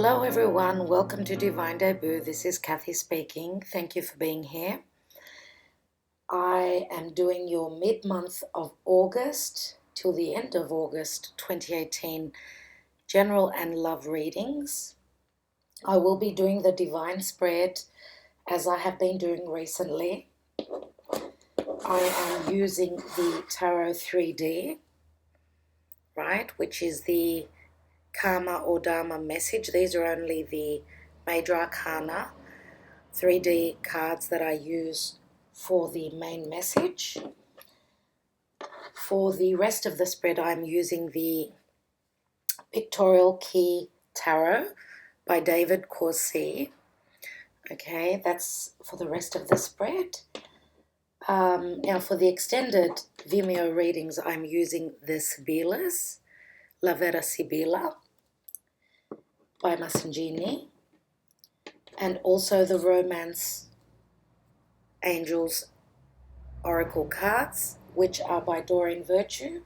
Hello everyone, welcome to Divine Debut. This is Kathy speaking. Thank you for being here. I am doing your mid-month of August till the end of August 2018 general and love readings. I will be doing the divine spread as I have been doing recently. I am using the Tarot 3D, right, which is the Karma or Dharma message. These are only the major arcana 3D cards that I use for the main message. For the rest of the spread, I'm using the Pictorial Key Tarot by David Corsi. Okay, that's for the rest of the spread. Now for the extended Vimeo readings, I'm using the Sibillas, Vera Sibilla by Masenghini, and also the Romance Angels Oracle cards, which are by Doreen Virtue.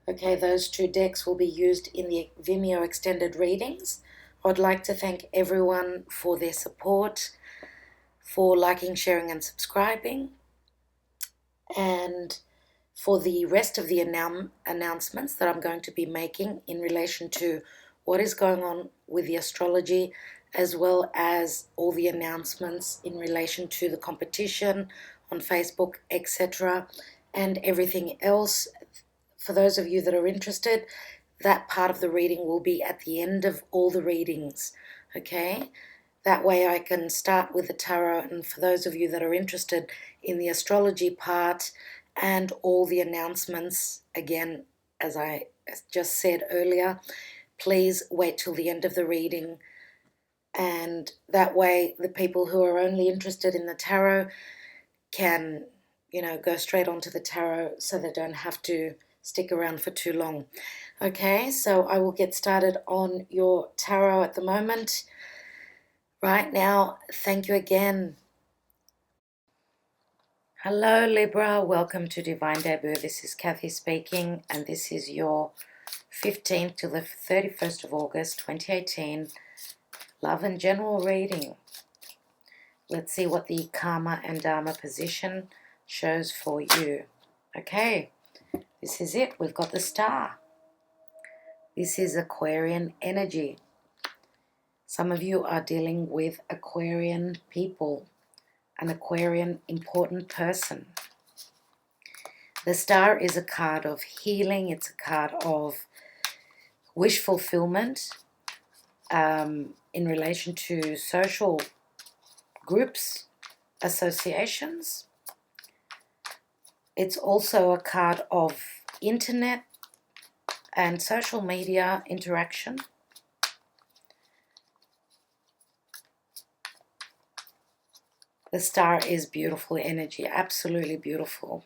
Okay, those two decks will be used in the Vimeo extended readings. I'd like to thank everyone for their support, for liking, sharing and subscribing, and for the rest of the announcements that I'm going to be making in relation to what is going on with the astrology, as well as all the announcements in relation to the competition on Facebook, etc., and everything else. For those of you that are interested, that part of the reading will be at the end of all the readings, okay? That way I can start with the tarot, and for those of you that are interested in the astrology part and all the announcements, again, as I just said earlier, please wait till the end of the reading, and that way the people who are only interested in the tarot can, go straight onto the tarot so they don't have to stick around for too long. Okay, so I will get started on your tarot at the moment. Right now, thank you again. Hello Libra, welcome to Divine Debut. This is Kathy speaking, and this is your 15th to the 31st of August 2018 love and general reading. Let's see what the Karma and Dharma position shows for you. Okay, this is it. We've got the star. This is Aquarian energy. Some of you are dealing with Aquarian people, an Aquarian important person. The star is a card of healing. It's a card of wish fulfillment in relation to social groups, associations. It's also a card of internet and social media interaction. The star is beautiful energy, absolutely beautiful.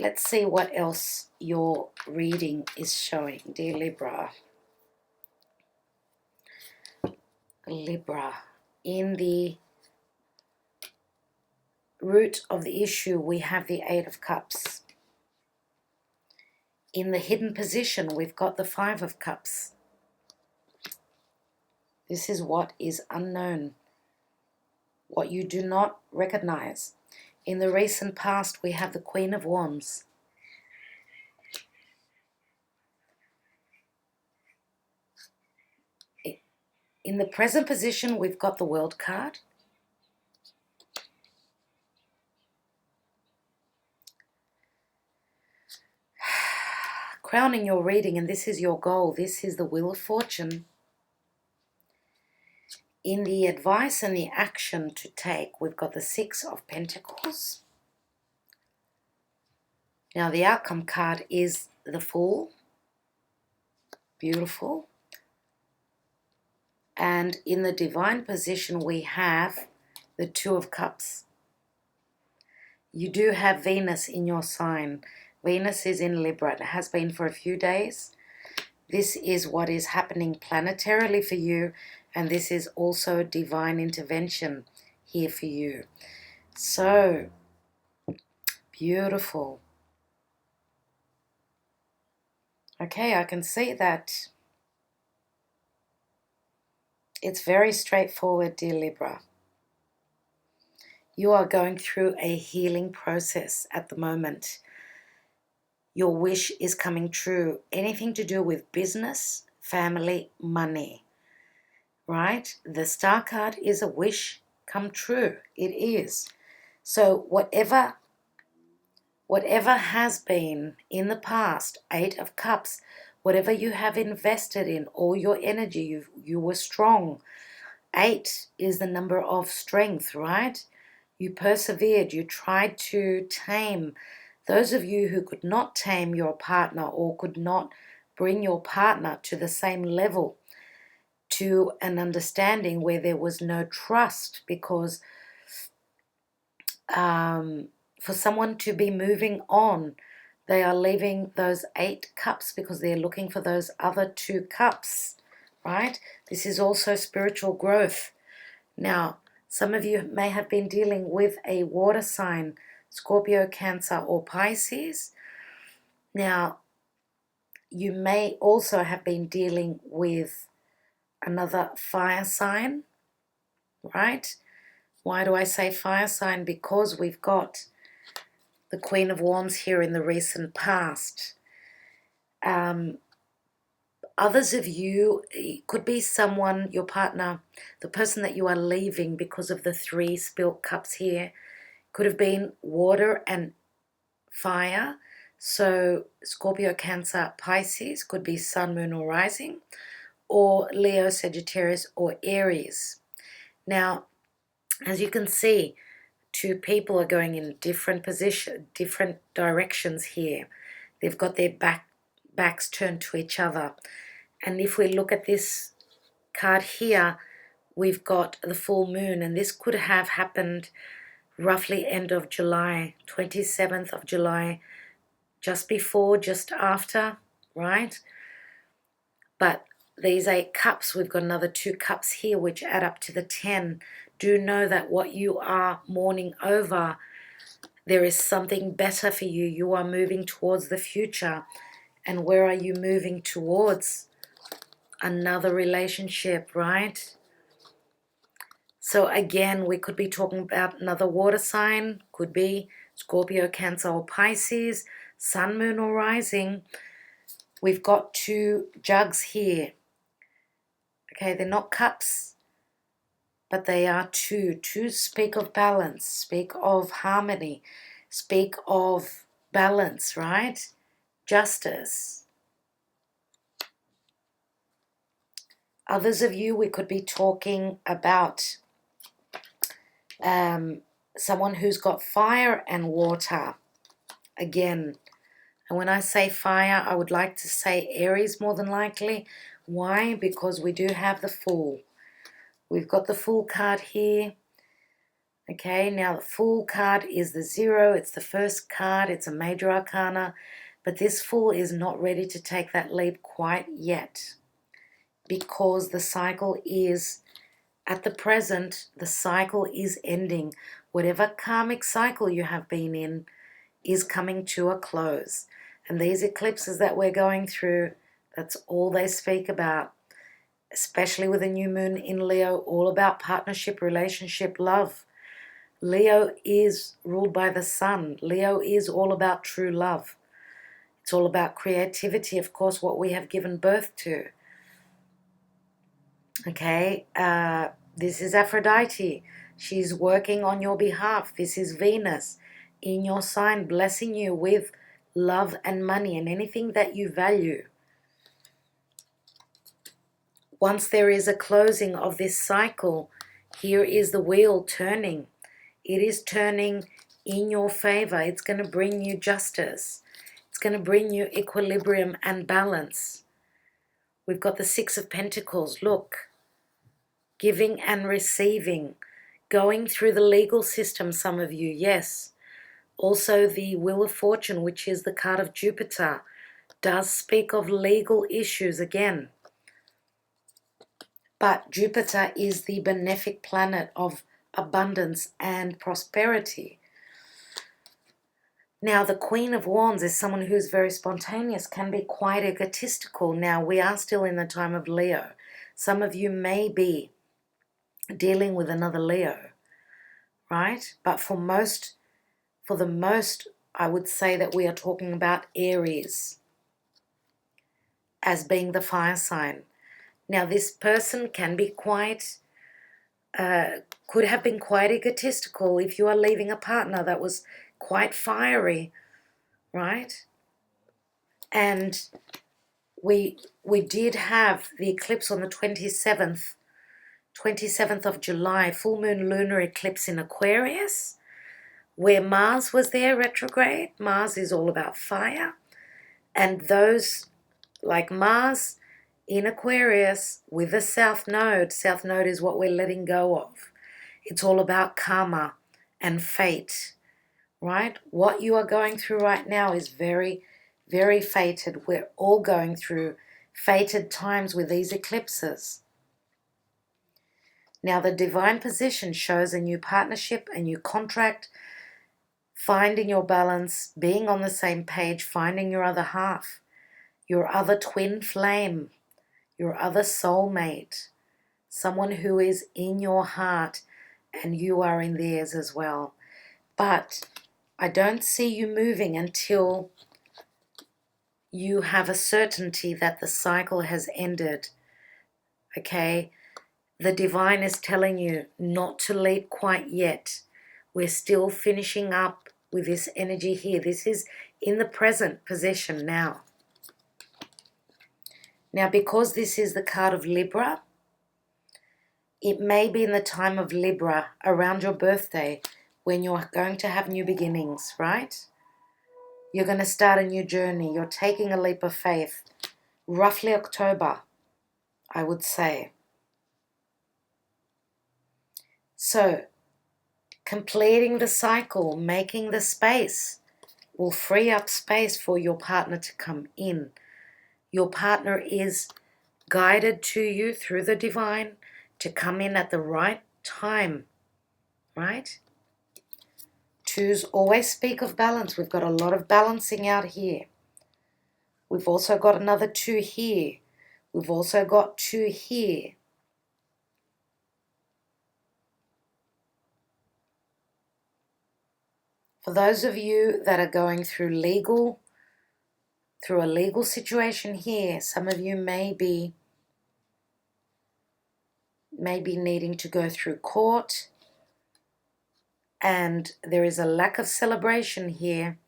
Let's see what else your reading is showing, dear Libra. Libra, in the root of the issue, we have the Eight of Cups. In the hidden position, we've got the Five of Cups. This is what is unknown, what you do not recognize. In the recent past, we have the Queen of Wands. In the present position, we've got the World card. Crowning your reading, and this is your goal, this is the Wheel of Fortune. In the advice and the action to take, we've got the Six of Pentacles. Now the outcome card is the Fool. Beautiful. And in the divine position, we have the Two of Cups. You do have Venus in your sign. Venus is in Libra. It has been for a few days. This is what is happening planetarily for you, and this is also divine intervention here for you. So beautiful. Okay, I can see that. It's very straightforward, dear Libra. You are going through a healing process at the moment. Your wish is coming true. Anything to do with business, family, money, right? The Star card is a wish come true. It is. So whatever has been in the past, Eight of Cups, whatever you have invested in, all your energy, you were strong. 8 is the number of strength, right? You persevered, you tried to tame. Those of you who could not tame your partner or could not bring your partner to the same level, to an understanding where there was no trust, because for someone to be moving on, they are leaving those 8 cups because they're looking for those other 2 cups, right? This is also spiritual growth. Now, some of you may have been dealing with a water sign, Scorpio, Cancer, or Pisces. Now, you may also have been dealing with another fire sign, right? Why do I say fire sign? Because we've got the Queen of Wands here in the recent past. Others of you, it could be someone, your partner, the person that you are leaving because of the 3 spilt cups here, could have been water and fire. So Scorpio, Cancer, Pisces could be Sun, Moon, or Rising, or Leo, Sagittarius, or Aries. Now, as you can see, 2 people are going in different directions here. They've got their backs turned to each other. And if we look at this card here, we've got the full moon, and this could have happened roughly end of July, 27th of July, just before, just after, right? But these 8 cups, we've got another 2 cups here, which add up to the 10. Do know that what you are mourning over, there is something better for you. You are moving towards the future. And where are you moving towards? Another relationship, right? So again, we could be talking about another water sign, could be Scorpio, Cancer, or Pisces, Sun, Moon, or Rising. We've got 2 jugs here. Okay, they're not cups, but they are 2. 2 speak of balance, speak of harmony, speak of balance, right? Justice. Others of you, we could be talking about someone who's got fire and water. Again, and when I say fire, I would like to say Aries more than likely. Why? Because we do have the Fool. We've got the Fool card here. Okay, now the Fool card is the 0. It's the first card. It's a major arcana. But this Fool is not ready to take that leap quite yet, because the cycle is, at the present, the cycle is ending. Whatever karmic cycle you have been in is coming to a close. And these eclipses that we're going through, that's all they speak about, especially with a new moon in Leo, all about partnership, relationship, love. Leo is ruled by the sun. Leo is all about true love. It's all about creativity, of course, what we have given birth to. Okay, this is Aphrodite. She's working on your behalf. This is Venus in your sign, blessing you with love and money and anything that you value. Once there is a closing of this cycle, here is the wheel turning. It is turning in your favor. It's going to bring you justice. It's going to bring you equilibrium and balance. We've got the 6 of Pentacles. Look, giving and receiving, going through the legal system, some of you, yes. Also the Wheel of Fortune, which is the card of Jupiter, does speak of legal issues again. But Jupiter is the benefic planet of abundance and prosperity. Now, the Queen of Wands is someone who's very spontaneous, can be quite egotistical. Now, we are still in the time of Leo. Some of you may be dealing with another Leo, right? But for the most, I would say that we are talking about Aries as being the fire sign. Now, this person can be quite, could have been quite egotistical if you are leaving a partner that was quite fiery, right? And we did have the eclipse on the 27th of July, full moon lunar eclipse in Aquarius, where Mars was there retrograde. Mars is all about fire. And those, like Mars in Aquarius with the South Node is what we're letting go of. It's all about karma and fate, right? What you are going through right now is very, very fated. We're all going through fated times with these eclipses. Now, the divine position shows a new partnership, a new contract, finding your balance, being on the same page, finding your other half, your other twin flame, your other soulmate, someone who is in your heart and you are in theirs as well. But I don't see you moving until you have a certainty that the cycle has ended, okay? The divine is telling you not to leap quite yet. We're still finishing up with this energy here. This is in the present position now. Now, because this is the card of Libra, it may be in the time of Libra around your birthday when you're going to have new beginnings, right? You're going to start a new journey. You're taking a leap of faith. Roughly October, I would say. So, completing the cycle, making the space, will free up space for your partner to come in. Your partner is guided to you through the divine to come in at the right time, right? Twos always speak of balance. We've got a lot of balancing out here. We've also got another 2 here. We've also got 2 here. For those of you that are going through a legal situation here, some of you may be needing to go through court, and there is a lack of celebration here,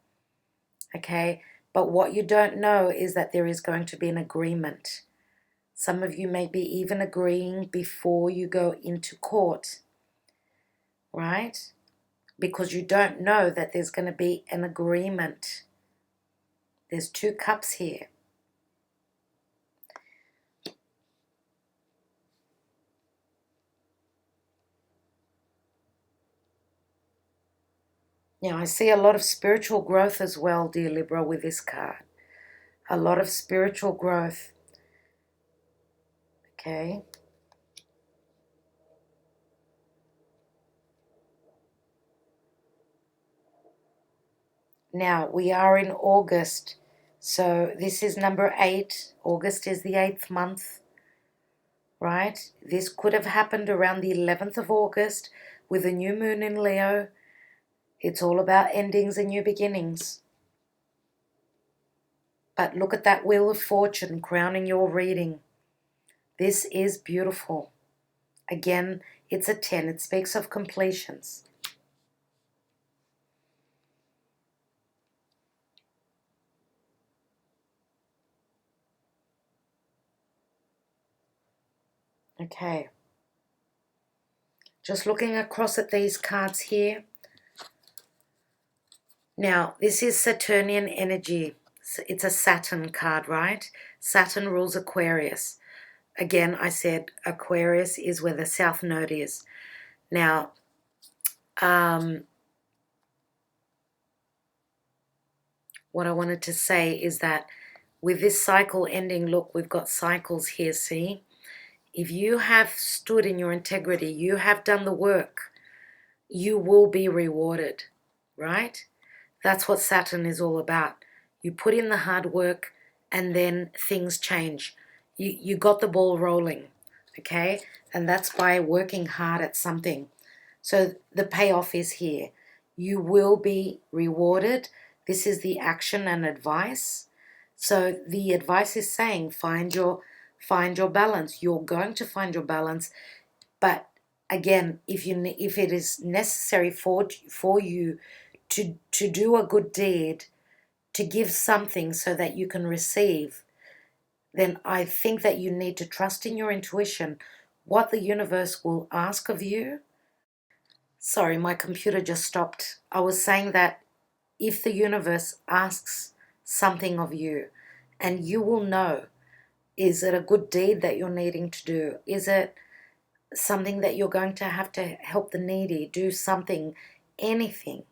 okay? But what you don't know is that there is going to be an agreement. Some of you may be even agreeing before you go into court, right? Because you don't know that there's going to be an agreement. There's 2 cups here. Now, I see a lot of spiritual growth as well, dear Libra, with this card. A lot of spiritual growth. Okay. Now, we are in August, so this is number 8. August is the 8th month, right? This could have happened around the 11th of August with a new moon in Leo. It's all about endings and new beginnings. But look at that Wheel of Fortune crowning your reading. This is beautiful. Again, it's a 10. It speaks of completions. Okay. Just looking across at these cards here. Now, this is Saturnian energy. It's a Saturn card, right? Saturn rules Aquarius. Again, I said Aquarius is where the South Node is. Now, what I wanted to say is that with this cycle ending, look, we've got cycles here, see? If you have stood in your integrity, you have done the work, you will be rewarded, right? That's what Saturn is all about. You put in the hard work and then things change. You got the ball rolling, okay? And that's by working hard at something. So the payoff is here. You will be rewarded. This is the action and advice. So the advice is saying find your balance. You're going to find your balance, but again, if it is necessary for you to do a good deed, to give something so that you can receive, then I think that you need to trust in your intuition, what the universe will ask of you. Sorry, my computer just stopped. I was saying that if the universe asks something of you, and you will know, is it a good deed that you're needing to do? Is it something that you're going to have to help the needy, do something, anything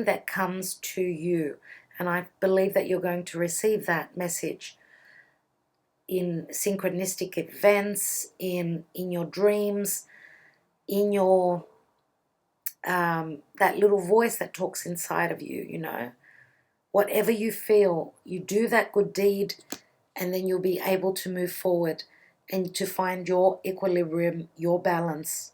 that comes to you? And I believe that you're going to receive that message in synchronistic events, in your dreams, in your that little voice that talks inside of you, you know. Whatever you feel, you do that good deed, and then you'll be able to move forward and to find your equilibrium, your balance.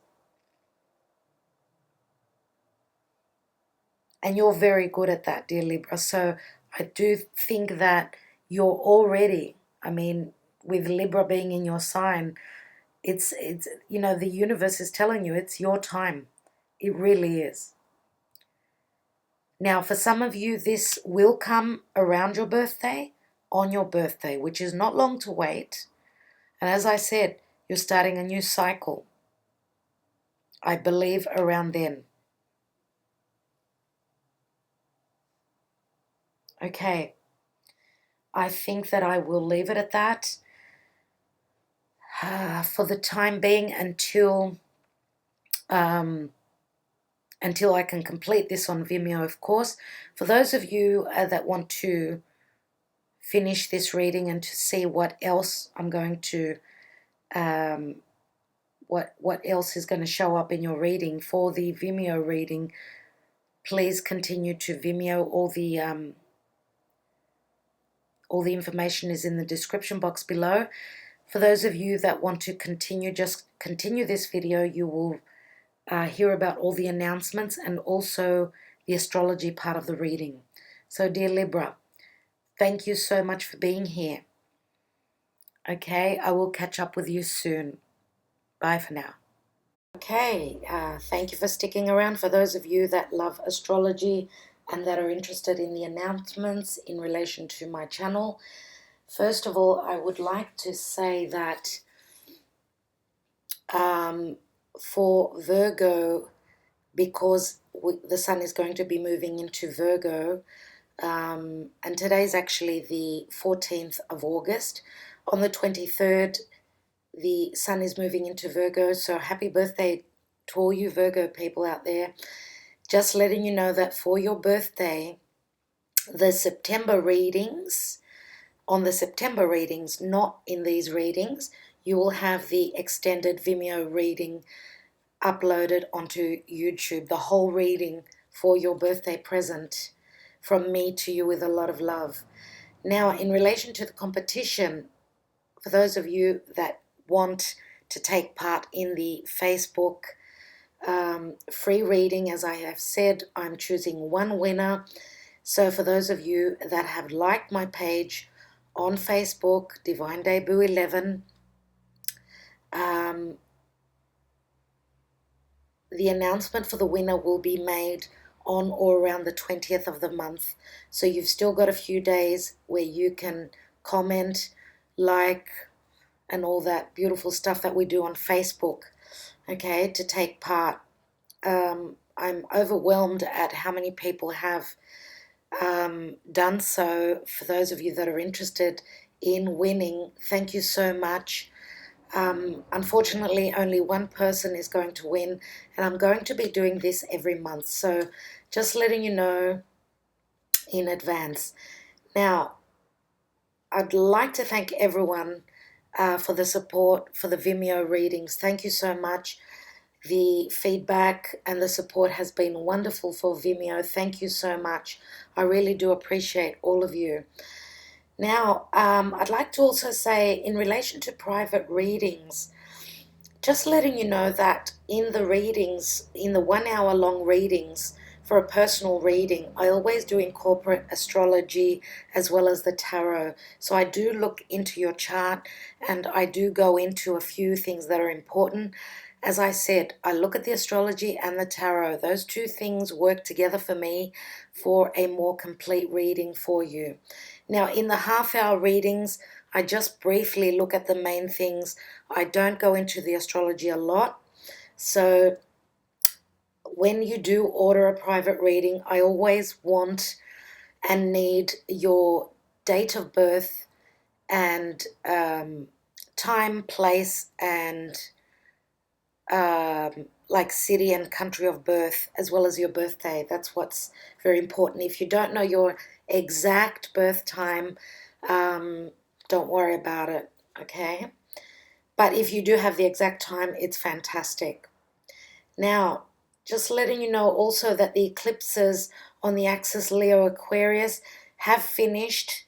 And you're very good at that, dear Libra. So I do think that you're already, I mean, with Libra being in your sign, it's you know, the universe is telling you it's your time. It really is. Now, for some of you, this will come around your birthday, on your birthday, which is not long to wait. And as I said, you're starting a new cycle, I believe, around then. Okay, I think that I will leave it at that for the time being until I can complete this on Vimeo, of course. For those of you that want to finish this reading and to see what else I'm going to what else is going to show up in your reading for the Vimeo reading, please continue to Vimeo. All the information is in the description box below. For those of you that want to continue, just continue this video. You will hear about all the announcements and also the astrology part of the reading. So, dear Libra, thank you so much for being here. Okay, I will catch up with you soon. Bye for now. Okay, thank you for sticking around. For those of you that love astrology and that are interested in the announcements in relation to my channel, first of all, I would like to say that for Virgo, because the sun is going to be moving into Virgo, and today's actually the 14th of August. On the 23rd, the sun is moving into Virgo, so happy birthday to all you Virgo people out there. Just letting you know that for your birthday, the September readings, on the September readings, not in these readings, you will have the extended Vimeo reading uploaded onto YouTube, the whole reading for your birthday present from me to you with a lot of love. Now, in relation to the competition, for those of you that want to take part in the Facebook free reading, as I have said, I'm choosing one winner. So for those of you that have liked my page on Facebook, Divine Debut 11, the announcement for the winner will be made on or around the 20th of the month. So you've still got a few days where you can comment, like, and all that beautiful stuff that we do on Facebook, okay, to take part. I'm overwhelmed at how many people have done so. For those of you that are interested in winning, thank you so much. Unfortunately, only one person is going to win, and I'm going to be doing this every month. So just letting you know in advance. Now, I'd like to thank everyone for the support for the Vimeo readings. Thank you so much. The feedback and the support has been wonderful for Vimeo. Thank you so much. I really do appreciate all of you. Now, I'd like to also say, in relation to private readings, just letting you know that in the readings, in the 1 hour long readings for a personal reading, I always do incorporate astrology as well as the tarot. So I do look into your chart and I do go into a few things that are important. As I said, I look at the astrology and the tarot. Those two things work together for me for a more complete reading for you. Now, in the half-hour readings, I just briefly look at the main things. I don't go into the astrology a lot. So when you do order a private reading, I always want and need your date of birth and time, place, and like city and country of birth, as well as your birthday. That's what's very important. If you don't know your exact birth time, don't worry about it, okay? But if you do have the exact time, it's fantastic. Now, just letting you know also that the eclipses on the axis Leo Aquarius have finished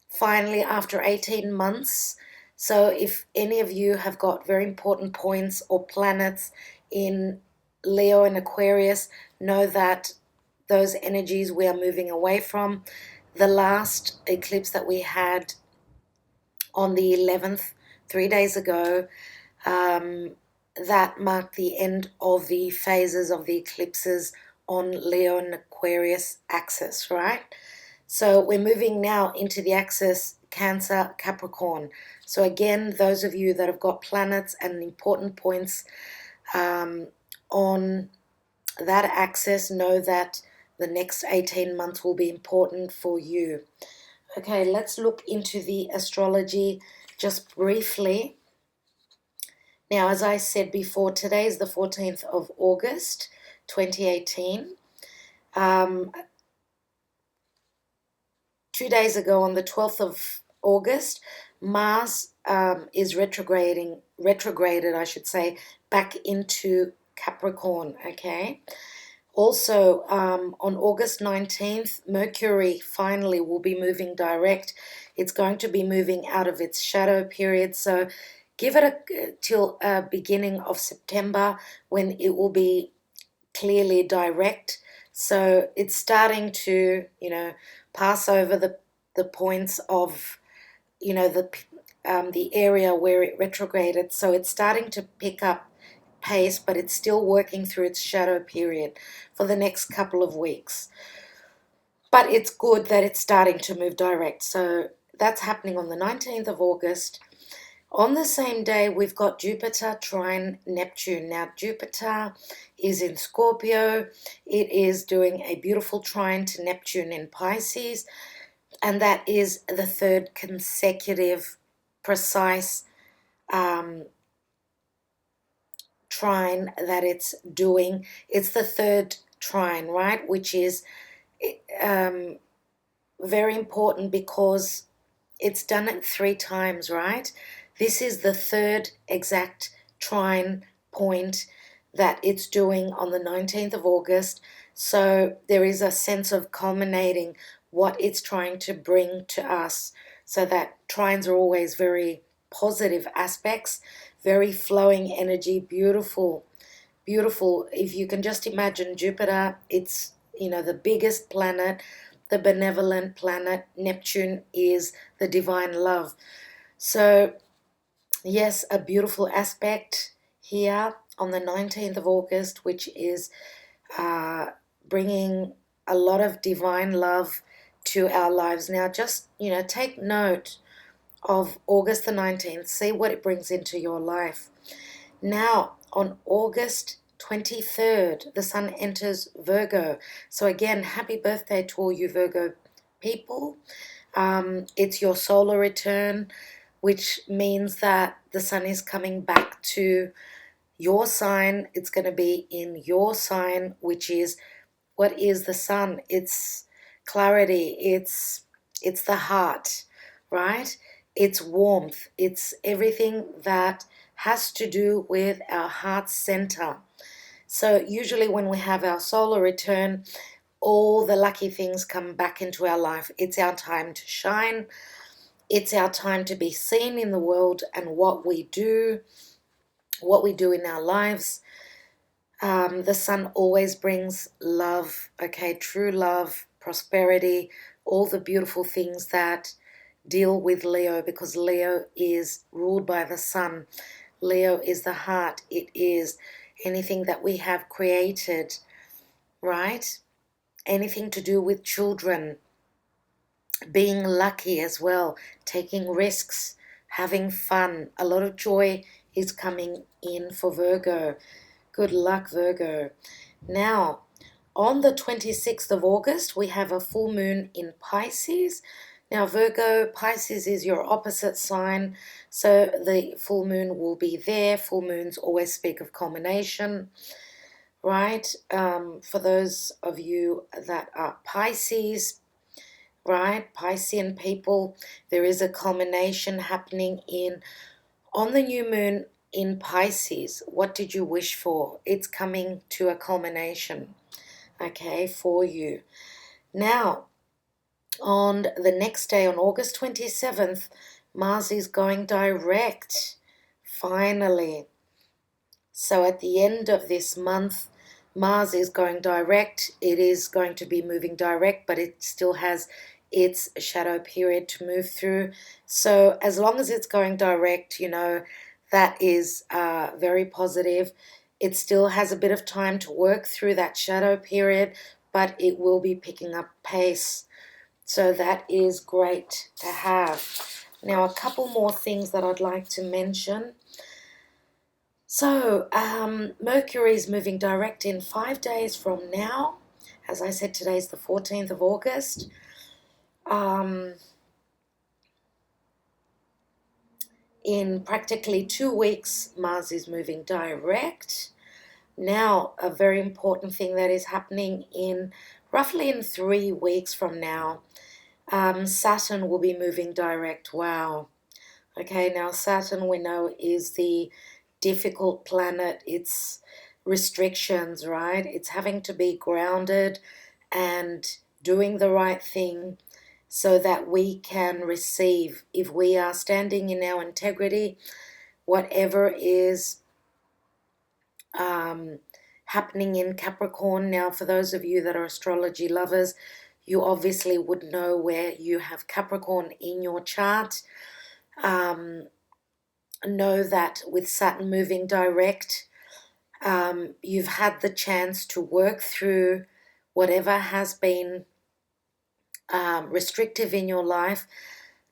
finally after 18 months. So if any of you have got very important points or planets in Leo and Aquarius, know that those energies we are moving away from. The last eclipse that we had on the 11th, 3 days ago, that marked the end of the phases of the eclipses on Leo and Aquarius axis, right? So we're moving now into the axis Cancer, Capricorn. So again, those of you that have got planets and important points on that axis know that the next 18 months will be important for you. Okay, let's look into the astrology just briefly. Now, as I said before, today is the 14th of August, 2018. 2 days ago, on the 12th of August, Mars is retrograded, I should say, back into Capricorn, okay? Also, on August 19th, Mercury finally will be moving direct. It's going to be moving out of its shadow period, so give it till beginning of September when it will be clearly direct. So it's starting to, pass over the points of, the area where it retrograded. So it's starting to pick up pace, but it's still working through its shadow period for the next couple of weeks. But it's good that it's starting to move direct. So that's happening on the 19th of August. On the same day, we've got Jupiter trine Neptune. Now, Jupiter is in Scorpio. It is doing a beautiful trine to Neptune in Pisces, and that is the third consecutive precise trine that it's doing. It's the third trine, right, which is very important because it's done it 3 times, right? This is the third exact trine point that it's doing on the 19th of August. So there is a sense of culminating what it's trying to bring to us. So that trines are always very positive aspects, very flowing energy, beautiful, beautiful. If you can just imagine Jupiter, it's, the biggest planet, the benevolent planet. Neptune is the divine love. So yes, a beautiful aspect here on the 19th of August, which is bringing a lot of divine love to our lives. Now, just, take note of August the 19th. See what it brings into your life. Now, on August 23rd, the sun enters Virgo. So again, happy birthday to all you Virgo people. It's your solar return, which means that the sun is coming back to your sign. It's going to be in your sign, which is, what is the sun? It's clarity. It's the heart, right? It's warmth. It's everything that has to do with our heart center. So usually when we have our solar return, all the lucky things come back into our life. It's our time to shine. It's our time to be seen in the world, and what we do in our lives. The sun always brings love, okay, true love, prosperity, all the beautiful things that deal with Leo, because Leo is ruled by the sun. Leo is the heart. It is anything that we have created, right? Anything to do with children, being lucky as well, taking risks, having fun. A lot of joy is coming in for Virgo. Good luck, Virgo. Now, on the 26th of August, we have a full moon in Pisces. Now, Virgo, Pisces is your opposite sign, so the full moon will be there. Full moons always speak of culmination, right? For those of you that are Pisces, right, Piscean people, there is a culmination happening on the new moon in Pisces. What did you wish for? It's coming to a culmination, okay, for you. Now, on the next day, on August 27th, Mars is going direct, finally. So at the end of this month, Mars is going direct. It is going to be moving direct, but it still has its shadow period to move through. So as long as it's going direct, you know, that is very positive. It still has a bit of time to work through that shadow period, but it will be picking up pace. So that is great to have. Now, a couple more things that I'd like to mention. So, Mercury is moving direct in 5 days from now. As I said, today is the 14th of August. In practically 2 weeks, Mars is moving direct. Now, a very important thing that is happening roughly in 3 weeks from now, Saturn will be moving direct. Wow. Okay, now Saturn we know is the difficult planet. It's restrictions, right? It's having to be grounded and doing the right thing so that we can receive. If we are standing in our integrity, whatever is happening in Capricorn. Now, for those of you that are astrology lovers, you obviously would know where you have Capricorn in your chart. Know that with Saturn moving direct, you've had the chance to work through whatever has been restrictive in your life.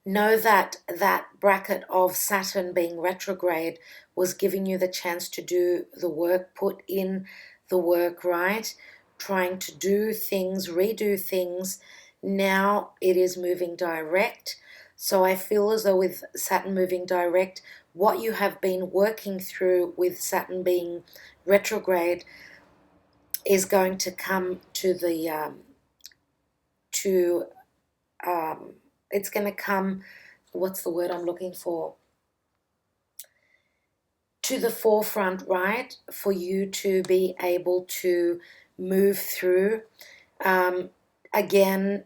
Know that that bracket of Saturn being retrograde was giving you the chance to do the work, put in the work, right? Trying to do things, redo things. Now it is moving direct. So I feel as though with Saturn moving direct, what you have been working through with Saturn being retrograde is going to come to the it's going to come, what's the word I'm looking for, to the forefront, right, for you to be able to move through. Again,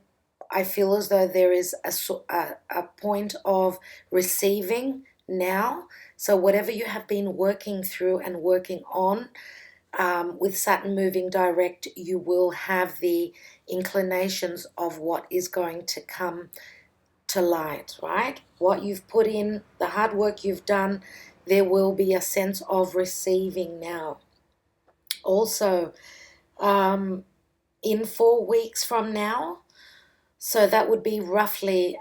I feel as though there is a point of receiving now. So whatever you have been working through and working on, with Saturn moving direct, you will have the inclinations of what is going to come to light, right? What you've put in, the hard work you've done, there will be a sense of receiving now. Also, in 4 weeks from now, so that would be roughly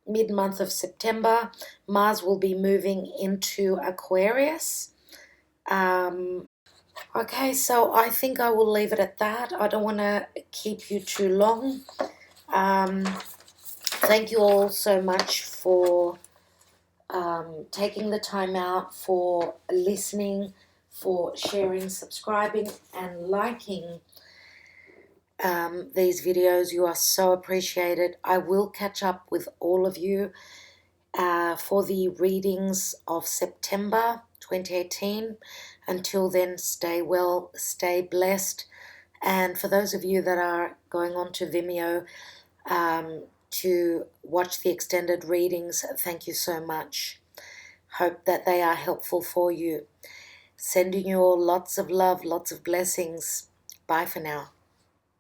mid-month of September, Mars will be moving into Aquarius. Okay, so I think I will leave it at that. I don't want to keep you too long. Thank you all so much for taking the time out, for listening, for sharing, subscribing, and liking these videos. You are so appreciated. I will catch up with all of you for the readings of September 2018. Until then, stay well, stay blessed. And for those of you that are going on to Vimeo to watch the extended readings, thank you so much. Hope that they are helpful for you. Sending you all lots of love, lots of blessings. Bye for now.